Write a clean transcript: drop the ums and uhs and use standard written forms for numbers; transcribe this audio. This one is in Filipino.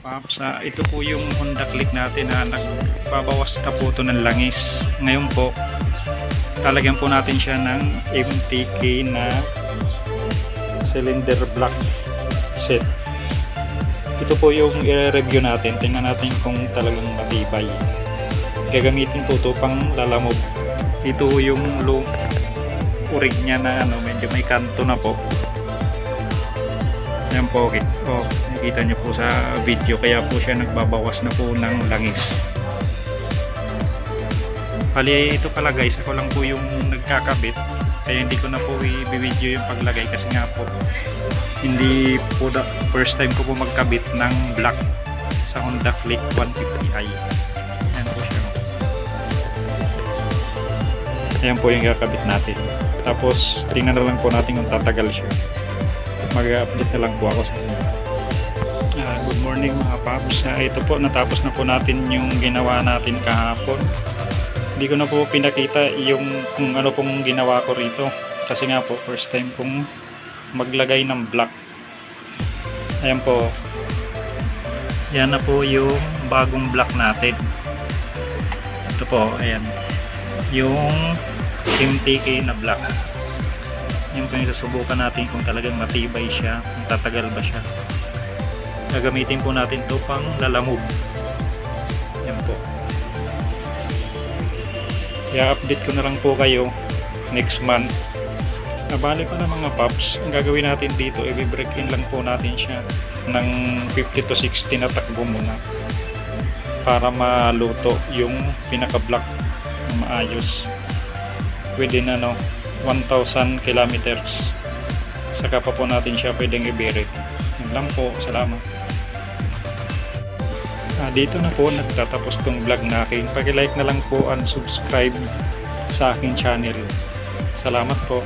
Paps, ito po yung Honda Click natin na nagbabawas na po ito ng langis. Ngayon po, talagyan po natin siya ng MTK na cylinder block set. Ito po yung i-review natin. Tingnan natin kung talagang matibay. Gagamitin po ito pang lalamog. Ito yung low urig niya na medyo may kanto na po. Ayan po, okay. Nakikita nyo po sa video, kaya po siya nagbabawas na po ng langis. Bali, ito pala guys, ako lang po yung nagkakabit, kaya hindi ko na po i-video yung paglagay kasi nga po hindi po first time ko po magkabit ng black sa Honda Click 150i. Ayan po siya. Ayan po yung kakabit natin. Tapos tingnan na lang po natin kung tatagal siya. Mag-update na lang po ako sa inyo. Good morning mga paps. Ito po, natapos na po natin yung ginawa natin kahapon. Hindi ko na po pinakita yung kung ano pong ginawa ko rito kasi nga po first time pong maglagay ng block. Ayan po, yan na po yung bagong block natin. Ito po, ayan yung MTK na block. Yung po yung susubukan natin kung talagang matibay siya, kung tatagal ba siya. Gagamitin po natin ito pang lalamog. Yan po. Kaya update ko na lang po kayo next month. Nabali pa na mga paps. Ang gagawin natin dito, i-break in lang po natin siya ng 50 to 60 na takbo muna para maluto yung pinaka-block na maayos. Within 1,000 kilometers. Saka pa po natin siya pwedeng i-break. Yan lang po. Salamat. Dito na po nagtatapos tong vlog na akin. Paki-like na lang po and subscribe sa aking channel. Salamat po.